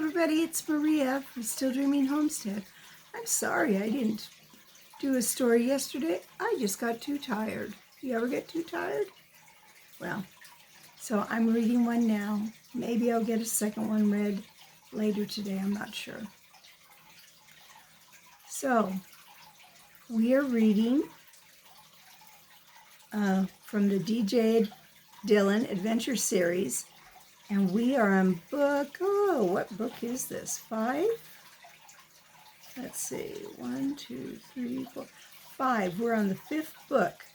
everybody, it's Maria from Still Dreaming Homestead. I'm sorry I didn't do a story yesterday. I just got too tired. You ever get too tired? Well, so I'm reading one now. Maybe I'll get a second one read later today, I'm not sure. So, we are reading from the DJ Dillon Adventure Series, and we are on book, what book is this? 5? Let's see, 1, 2, 3, 4, 5. We're on the 5th book.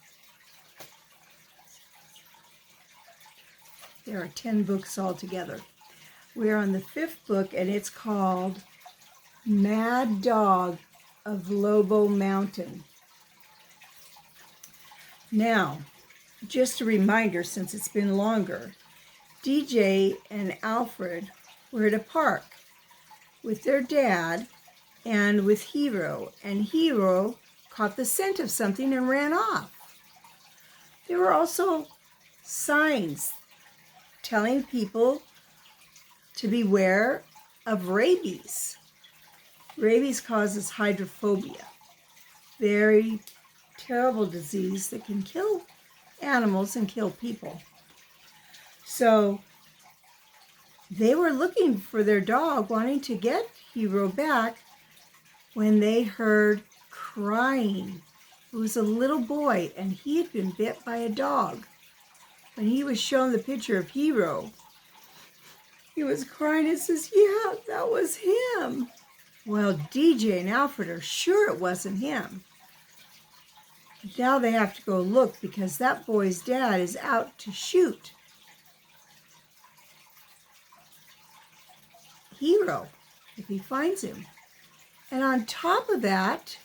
There are 10 books altogether. We're on the 5th book, and it's called Mad Dog of Lobo Mountain. Now, just a reminder, since it's been longer, DJ and Alfred were at a park with their dad and with Hero, and Hero caught the scent of something and ran off. There were also signs telling people to beware of rabies. Rabies causes hydrophobia, very terrible disease that can kill animals and kill people. So they were looking for their dog, wanting to get Hero back, when they heard crying. It was a little boy, and he had been bit by a dog. When he was shown the picture of Hero, he was crying and says, "Yeah, that was him." Well, DJ and Alfred are sure it wasn't him. Now they have to go look, because that boy's dad is out to shoot Hero if he finds him. And on top of that,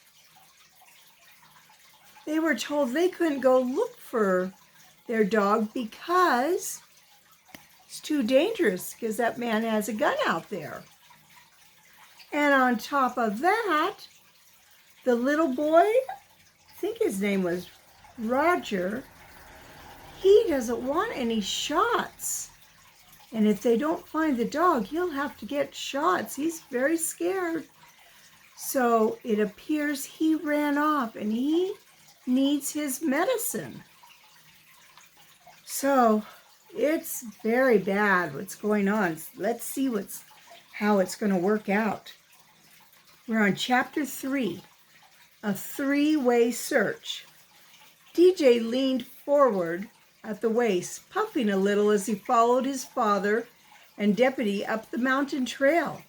they were told they couldn't go look for their dog because it's too dangerous, because that man has a gun out there. And on top of that, the little boy, I think his name was Roger, he doesn't want any shots. And if they don't find the dog, he'll have to get shots. He's very scared. So it appears he ran off, and he needs his medicine. So it's very bad what's going on. Let's see how it's going to work out. We're on chapter 3, a 3-way search. DJ leaned forward at the waist, puffing a little as he followed his father and deputy up the mountain trail.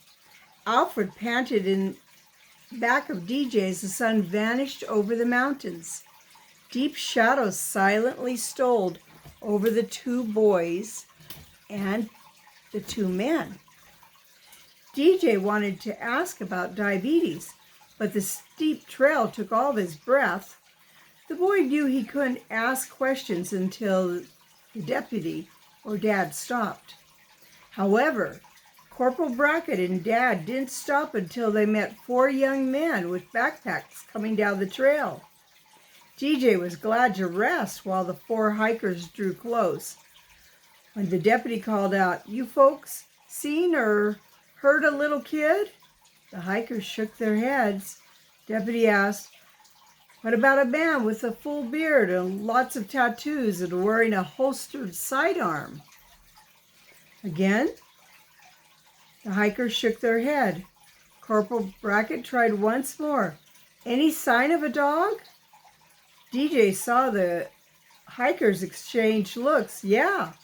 Alfred panted in back of DJ as the sun vanished over the mountains. Deep shadows silently stole over the 2 boys and the 2 men. DJ wanted to ask about diabetes, but the steep trail took all of his breath. The boy knew he couldn't ask questions until the deputy or Dad stopped. However, Corporal Brackett and Dad didn't stop until they met 4 young men with backpacks coming down the trail. DJ was glad to rest while the 4 hikers drew close. When the deputy called out, "You folks seen or heard a little kid?" The hikers shook their heads. Deputy asked, "What about a man with a full beard and lots of tattoos and wearing a holstered sidearm?" Again, the hikers shook their head. Corporal Brackett tried once more. "Any sign of a dog?" DJ saw the hikers exchange looks. "Yeah,"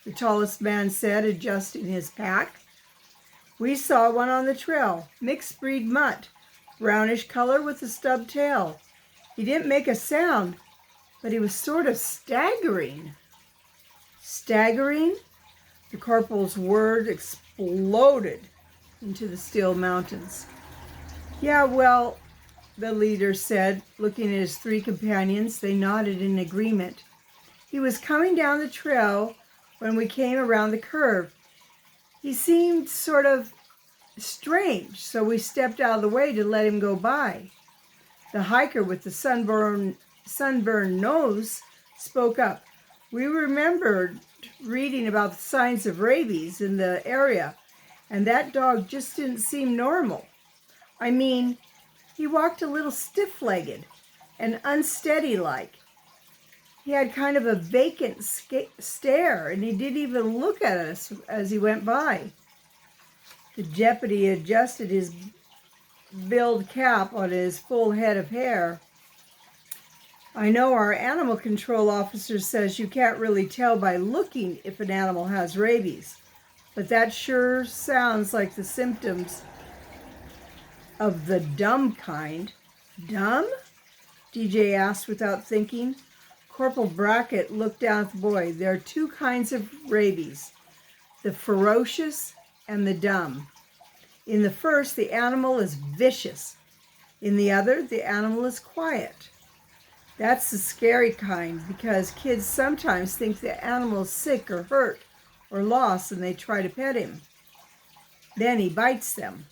the tallest man said, adjusting his pack. "We saw one on the trail, mixed breed mutt, brownish color with a stub tail. He didn't make a sound, but he was sort of staggering." Staggering? The corporal's word exploded into the still mountains. "Yeah, well," the leader said, looking at his 3 companions. They nodded in agreement. "He was coming down the trail when we came around the curve. He seemed sort of strange, so we stepped out of the way to let him go by." The hiker with the sunburned nose spoke up. "We remembered reading about the signs of rabies in the area, and that dog just didn't seem normal. I mean, he walked a little stiff-legged and unsteady-like. He had kind of a vacant stare, and he didn't even look at us as he went by. The deputy adjusted his billed cap on his full head of hair. I know our animal control officer says you can't really tell by looking if an animal has rabies, but that sure sounds like the symptoms of the dumb kind. Dumb? DJ asked without thinking. Corporal Brackett looked down at the boy. There are two kinds of rabies, the ferocious and the dumb. In the first, the animal is vicious. In the other, the animal is quiet. That's the scary kind because kids sometimes think the animal is sick or hurt or lost and they try to pet him. Then he bites them.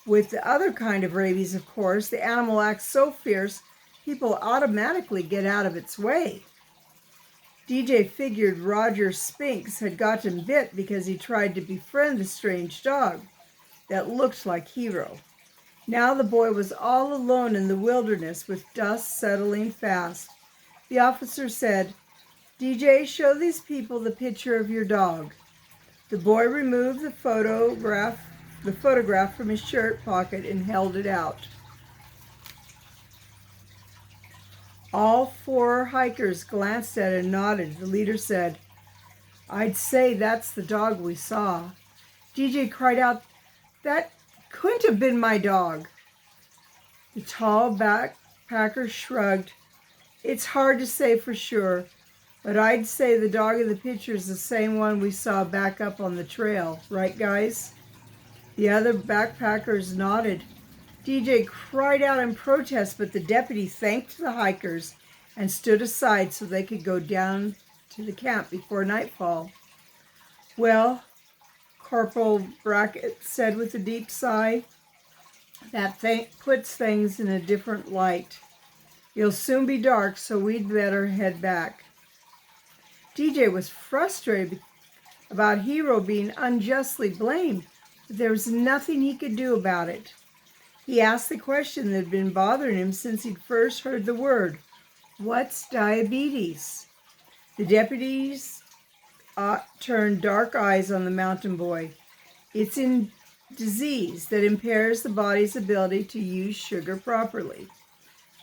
With the other kind of rabies, of course, the animal acts so fierce, people automatically get out of its way. DJ figured Roger Spinks had gotten bit because he tried to befriend the strange dog that looked like Hero. Now the boy was all alone in the wilderness with dust settling fast. The officer said, DJ, show these people the picture of your dog. The boy removed the photograph from his shirt pocket and held it out. All four hikers glanced at it and nodded. The leader said, I'd say that's the dog we saw. DJ cried out, that couldn't have been my dog. The tall backpacker shrugged. It's hard to say for sure, but I'd say the dog in the picture is the same one we saw back up on the trail. Right, guys? The other backpackers nodded. DJ cried out in protest, but the deputy thanked the hikers and stood aside so they could go down to the camp before nightfall. Well, Corporal Brackett said with a deep sigh, that puts things in a different light. It'll soon be dark, so we'd better head back. DJ was frustrated about Hero being unjustly blamed, but there was nothing he could do about it. He asked the question that had been bothering him since he'd first heard the word. What's diabetes? The deputies turned dark eyes on the mountain boy. It's a disease that impairs the body's ability to use sugar properly.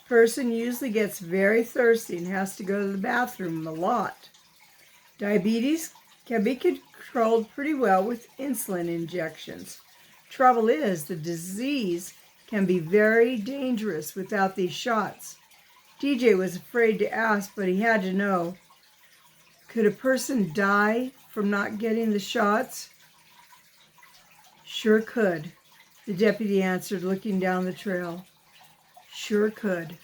The person usually gets very thirsty and has to go to the bathroom a lot. Diabetes can be controlled pretty well with insulin injections. Trouble is, the disease can be very dangerous without these shots. DJ was afraid to ask, but he had to know. Could a person die from not getting the shots? Sure could, the deputy answered, looking down the trail. Sure could.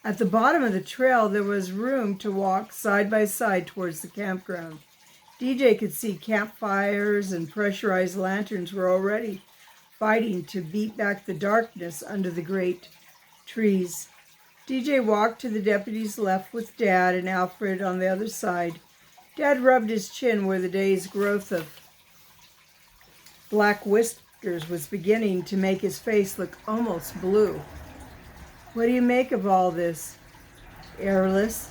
At the bottom of the trail, there was room to walk side by side towards the campground. DJ could see campfires and pressurized lanterns were already fighting to beat back the darkness under the great trees. DJ walked to the deputy's left with Dad and Alfred on the other side. Dad rubbed his chin where the day's growth of black whiskers was beginning to make his face look almost blue. What do you make of all this? Airless.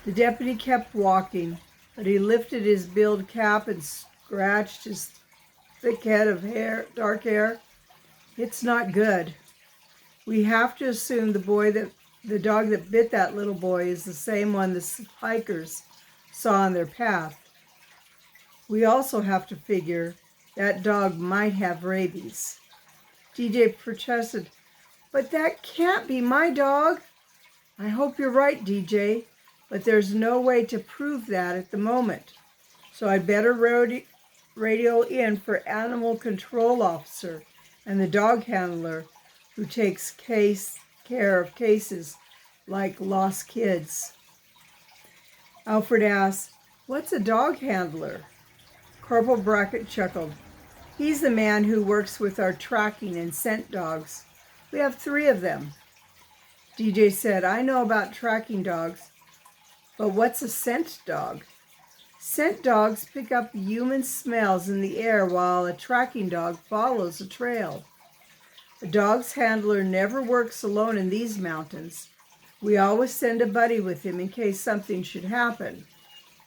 The deputy kept walking, but he lifted his billed cap and scratched his thick head of hair, dark hair. It's not good. We have to assume the dog that bit that little boy is the same one the hikers saw on their path. We also have to figure that dog might have rabies. DJ protested, but that can't be my dog. I hope you're right, DJ, but there's no way to prove that at the moment. So I'd better radio in for animal control officer and the dog handler who takes care of cases like lost kids. Alfred asked, what's a dog handler? Corporal Brackett chuckled. He's the man who works with our tracking and scent dogs. We have 3 of them. DJ said, I know about tracking dogs, but what's a scent dog? Scent dogs pick up human smells in the air while a tracking dog follows a trail. A dog's handler never works alone in these mountains. We always send a buddy with him in case something should happen.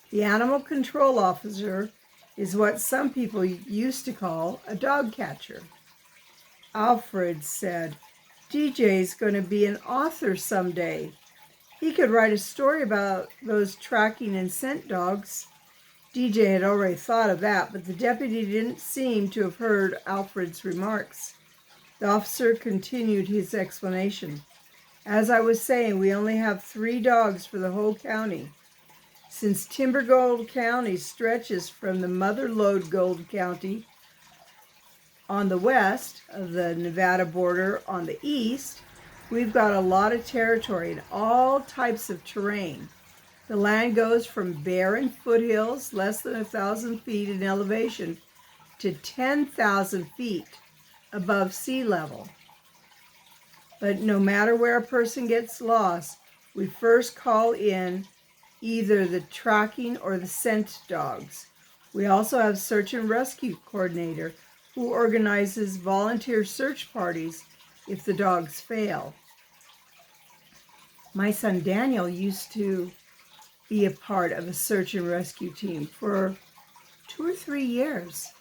The animal control officer is what some people used to call a dog catcher. Alfred said, DJ's going to be an author someday. He could write a story about those tracking and scent dogs. DJ had already thought of that, but the deputy didn't seem to have heard Alfred's remarks. The officer continued his explanation. As I was saying, we only have 3 dogs for the whole county. Since Timber Gold County stretches from the Mother Lode Gold County on the west of the Nevada border on the east, we've got a lot of territory and all types of terrain. The land goes from barren foothills, less than 1,000 feet in elevation, to 10,000 feet above sea level. But no matter where a person gets lost, we first call in either the tracking or the scent dogs. We also have search and rescue coordinator who organizes volunteer search parties if the dogs fail. My son Daniel used to be a part of a search and rescue team for 2 or 3 years.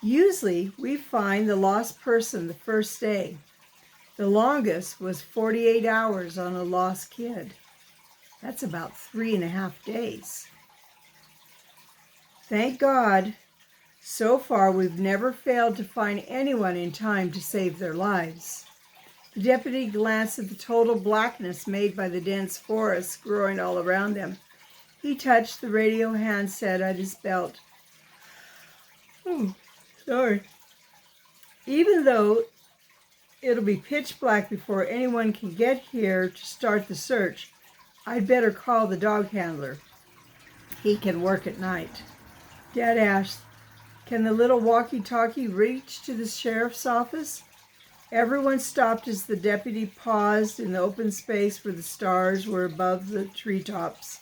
Usually we find the lost person the first day. The longest was 48 hours on a lost kid. That's about 3.5 days. Thank God, so far we've never failed to find anyone in time to save their lives. The deputy glanced at the total blackness made by the dense forest growing all around them. He touched the radio handset at his belt. Sorry. Even though it'll be pitch black before anyone can get here to start the search, I'd better call the dog handler. He can work at night. Dad asked, can the little walkie-talkie reach to the sheriff's office? Everyone stopped as the deputy paused in the open space where the stars were above the treetops,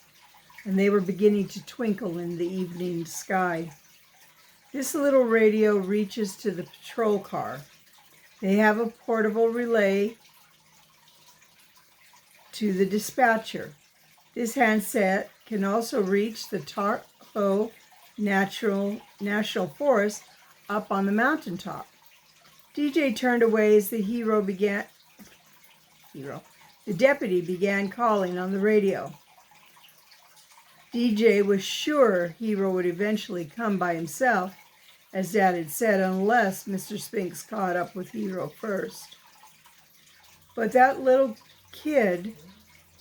and they were beginning to twinkle in the evening sky. This little radio reaches to the patrol car. They have a portable relay to the dispatcher. This handset can also reach the Tahoe National Forest up on the mountaintop. DJ turned away as the deputy began calling on the radio. DJ was sure Hero would eventually come by himself, as Dad had said, unless Mr. Spinks caught up with Hero first. But that little kid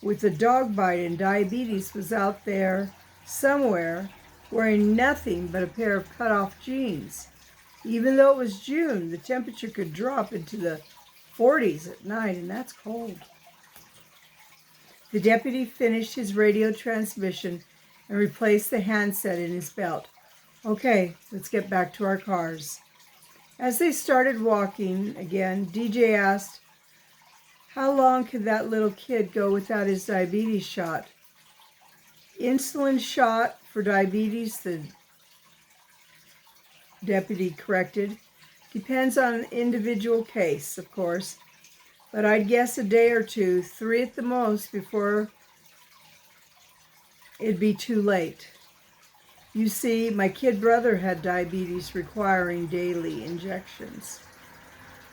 with the dog bite and diabetes was out there somewhere wearing nothing but a pair of cut-off jeans. Even though it was June, the temperature could drop into the 40s at night, and that's cold. The deputy finished his radio transmission and replaced the handset in his belt. Okay, let's get back to our cars. As they started walking again, DJ asked, how long could that little kid go without his diabetes shot? Insulin shot for diabetes, the deputy corrected. Depends on an individual case, of course, but I'd guess a day or 2, 3 at the most, before it'd be too late. You see, my kid brother had diabetes requiring daily injections.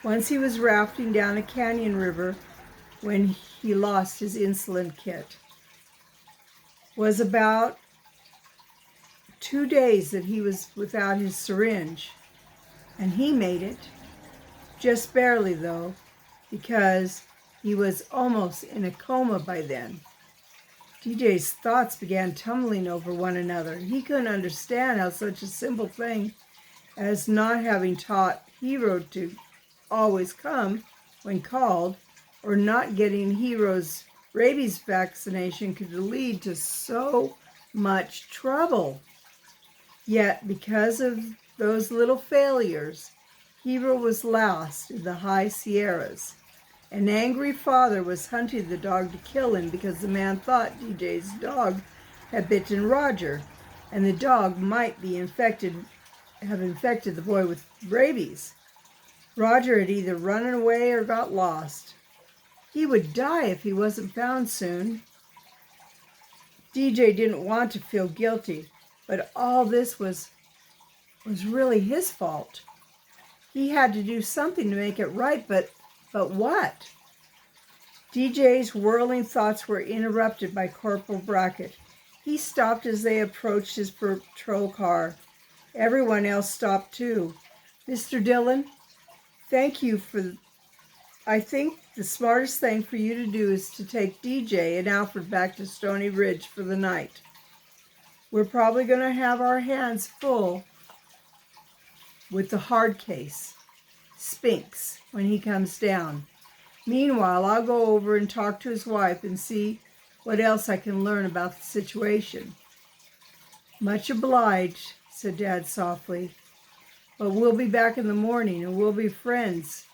Once he was rafting down a canyon river when he lost his insulin kit. Was about 2 days that he was without his syringe, and he made it. Just barely, though, because he was almost in a coma by then. DJ's thoughts began tumbling over one another. He couldn't understand how such a simple thing as not having taught Hero to always come when called, or not getting Hero's rabies vaccination could lead to so much trouble. Yet, because of those little failures, Hero was lost in the high Sierras. An angry father was hunting the dog to kill him because the man thought DJ's dog had bitten Roger, and the dog might have infected the boy with rabies. Roger had either run away or got lost. He would die if he wasn't found soon. DJ didn't want to feel guilty, but all this was really his fault. He had to do something to make it right, but what? DJ's whirling thoughts were interrupted by Corporal Brackett. He stopped as they approached his patrol car. Everyone else stopped too. Mr. Dillon, I think the smartest thing for you to do is to take DJ and Alfred back to Stony Ridge for the night. We're probably going to have our hands full with the hard case, Spinks, when he comes down. Meanwhile, I'll go over and talk to his wife and see what else I can learn about the situation. Much obliged, said Dad softly. But we'll be back in the morning and we'll be friends.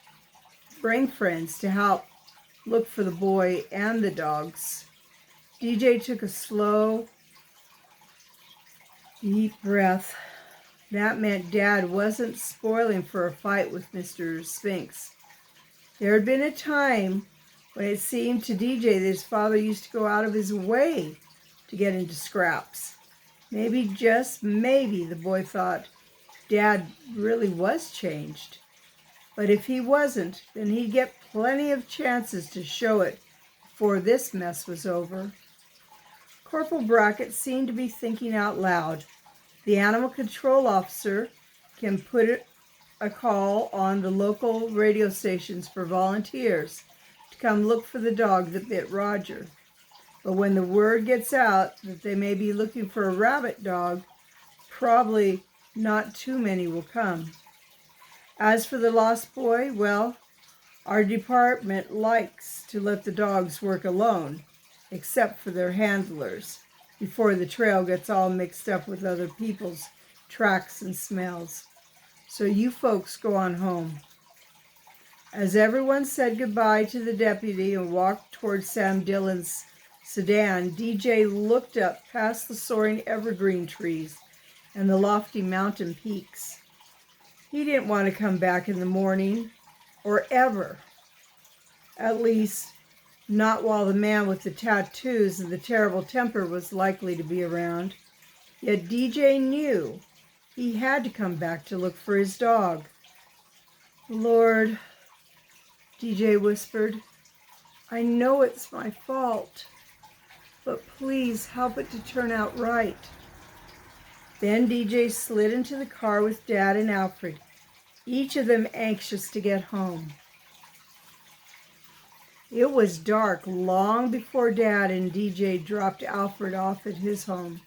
Bring friends to help look for the boy and the dogs. DJ took a slow, deep breath. That meant Dad wasn't spoiling for a fight with Mr. Spinks. There had been a time when it seemed to DJ that his father used to go out of his way to get into scraps. Maybe, just maybe, the boy thought, Dad really was changed. But if he wasn't, then he'd get plenty of chances to show it before this mess was over. Corporal Brackett seemed to be thinking out loud. The animal control officer can put a call on the local radio stations for volunteers to come look for the dog that bit Roger. But when the word gets out that they may be looking for a rabbit dog, probably not too many will come. As for the lost boy, well, our department likes to let the dogs work alone, except for their handlers, before the trail gets all mixed up with other people's tracks and smells. So you folks go on home. As everyone said goodbye to the deputy and walked toward Sam Dillon's sedan, DJ looked up past the soaring evergreen trees and the lofty mountain peaks. He didn't want to come back in the morning, or ever. At least, not while the man with the tattoos and the terrible temper was likely to be around. Yet DJ knew he had to come back to look for his dog. Lord, DJ whispered, I know it's my fault, but please help it to turn out right. Then DJ slid into the car with Dad and Alfred, each of them anxious to get home. It was dark long before Dad and DJ dropped Alfred off at his home.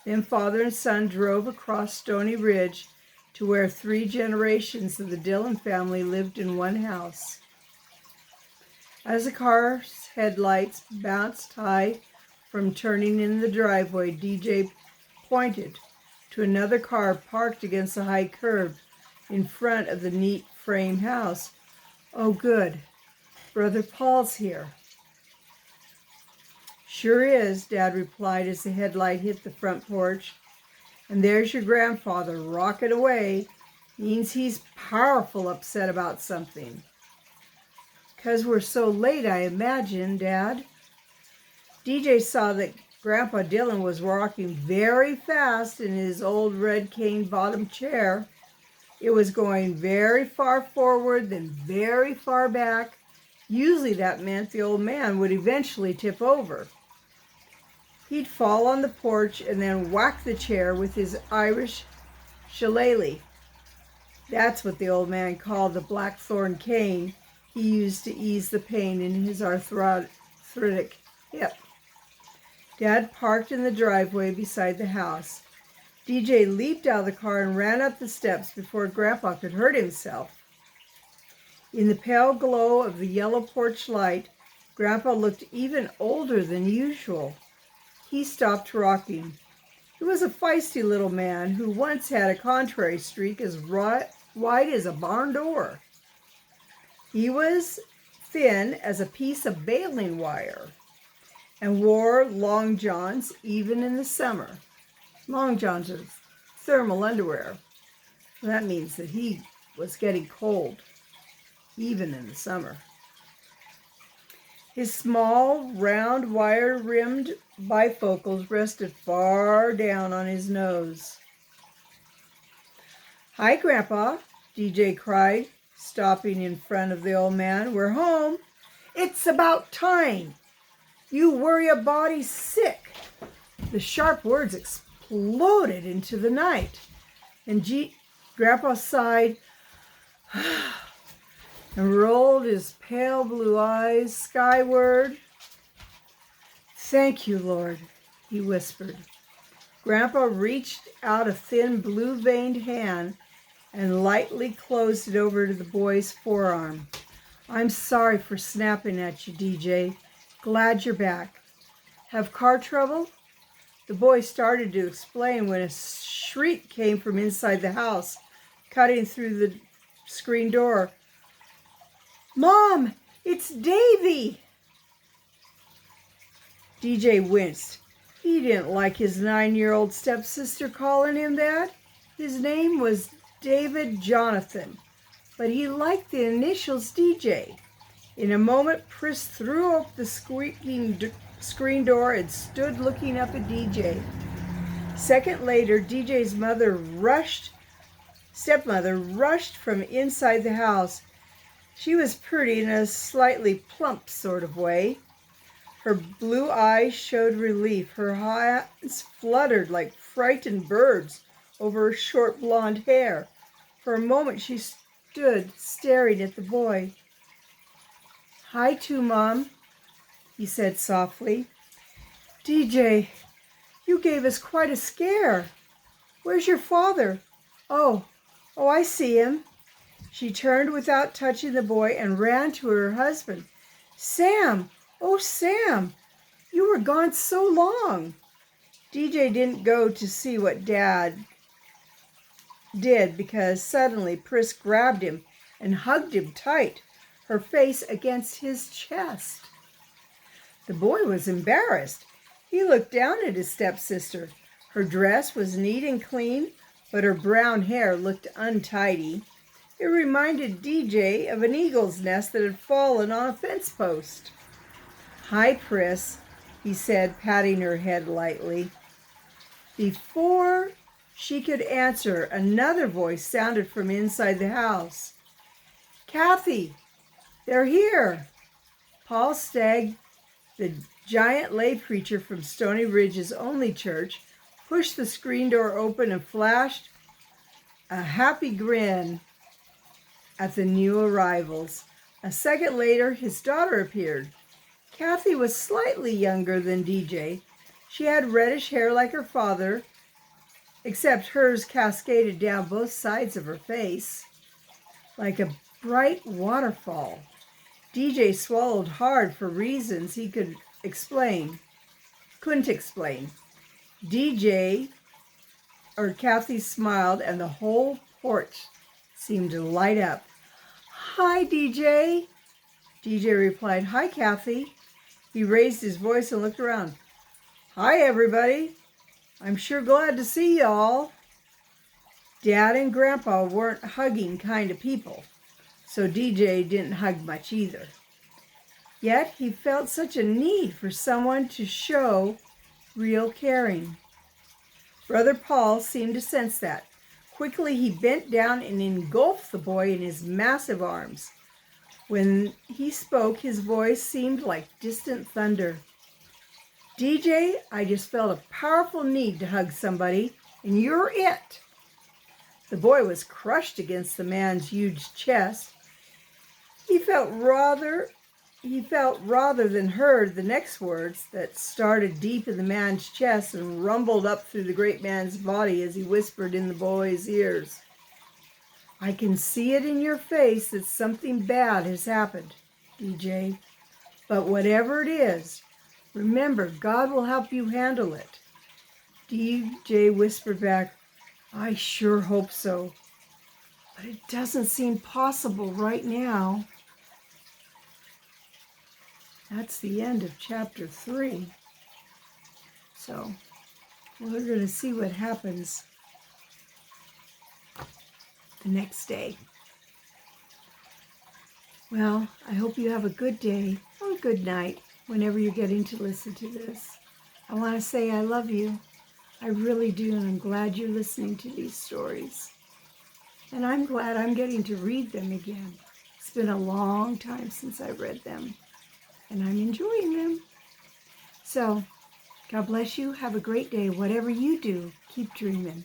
Then father and son drove across Stony Ridge to where 3 generations of the Dillon family lived in one house. As the car's headlights bounced high from turning in the driveway, DJ pointed to another car parked against the high curb in front of the neat frame house. Oh, good. Brother Paul's here. Sure is, Dad replied as the headlight hit the front porch. And there's your grandfather rocking away. Means he's powerful upset about something. 'Cause we're so late, I imagine, Dad. DJ saw that Grandpa Dillon was rocking very fast in his old red cane bottom chair. It was going very far forward, then very far back. Usually that meant the old man would eventually tip over. He'd fall on the porch and then whack the chair with his Irish shillelagh. That's what the old man called the blackthorn cane he used to ease the pain in his arthritic hip. Dad parked in the driveway beside the house. DJ leaped out of the car and ran up the steps before Grandpa could hurt himself. In the pale glow of the yellow porch light, Grandpa looked even older than usual. He stopped rocking. He was a feisty little man who once had a contrary streak as wide as a barn door. He was thin as a piece of baling wire. and wore long johns even in the summer. Long johns are thermal underwear. That means that he was getting cold even in the summer. His small, round, wire-rimmed bifocals rested far down on his nose. "Hi, Grandpa," DJ cried, stopping in front of the old man. "We're home. It's about time. You worry a body sick." The sharp words exploded into the night, and Grandpa sighed and rolled his pale blue eyes skyward. "Thank you, Lord," he whispered. Grandpa reached out a thin blue-veined hand and lightly closed it over to the boy's forearm. "I'm sorry for snapping at you, DJ. Glad you're back. Have car trouble?" The boy started to explain when a shriek came from inside the house, cutting through the screen door. "Mom, it's Davy!" DJ winced. He didn't like his 9-year-old stepsister calling him that. His name was David Jonathan, but he liked the initials DJ. In a moment, Pris threw open the squeaking screen door and stood looking up at DJ. A second later, DJ's stepmother rushed from inside the house. She was pretty in a slightly plump sort of way. Her blue eyes showed relief. Her hands fluttered like frightened birds over her short blonde hair. For a moment, she stood staring at the boy. "Hi, too, Mom," he said softly. "DJ, you gave us quite a scare. Where's your father?" Oh, I see him." She turned without touching the boy and ran to her husband. "Sam! Oh, Sam! You were gone so long." DJ didn't go to see what Dad did because suddenly Pris grabbed him and hugged him tight, her face against his chest. The boy was embarrassed. He looked down at his stepsister. Her dress was neat and clean, but her brown hair looked untidy. It reminded DJ of an eagle's nest that had fallen on a fence post. "Hi, Pris," he said, patting her head lightly. Before she could answer, another voice sounded from inside the house. "Kathy, they're here." Paul Stagg, the giant lay preacher from Stony Ridge's only church, pushed the screen door open and flashed a happy grin at the new arrivals. A second later, his daughter appeared. Kathy was slightly younger than DJ. She had reddish hair like her father, except hers cascaded down both sides of her face like a bright waterfall. DJ swallowed hard for reasons he couldn't explain. Kathy smiled and the whole porch seemed to light up. "Hi, DJ." DJ replied, "Hi, Kathy." He raised his voice and looked around. "Hi, everybody. I'm sure glad to see y'all." Dad and Grandpa weren't hugging kind of people, so DJ didn't hug much either. Yet he felt such a need for someone to show real caring. Brother Paul seemed to sense that. Quickly he bent down and engulfed the boy in his massive arms. When he spoke, his voice seemed like distant thunder. "DJ, I just felt a powerful need to hug somebody, and you're it." The boy was crushed against the man's huge chest. He felt rather than heard the next words that started deep in the man's chest and rumbled up through the great man's body as he whispered in the boy's ears. "I can see it in your face that something bad has happened, DJ. But whatever it is, remember, God will help you handle it." DJ whispered back, "I sure hope so. But it doesn't seem possible right now." That's the end of chapter 3. So we're going to see what happens the next day. Well, I hope you have a good day or a good night whenever you're getting to listen to this. I want to say I love you. I really do, and I'm glad you're listening to these stories. And I'm glad I'm getting to read them again. It's been a long time since I read them, and I'm enjoying them. So, God bless you. Have a great day. Whatever you do, keep dreaming.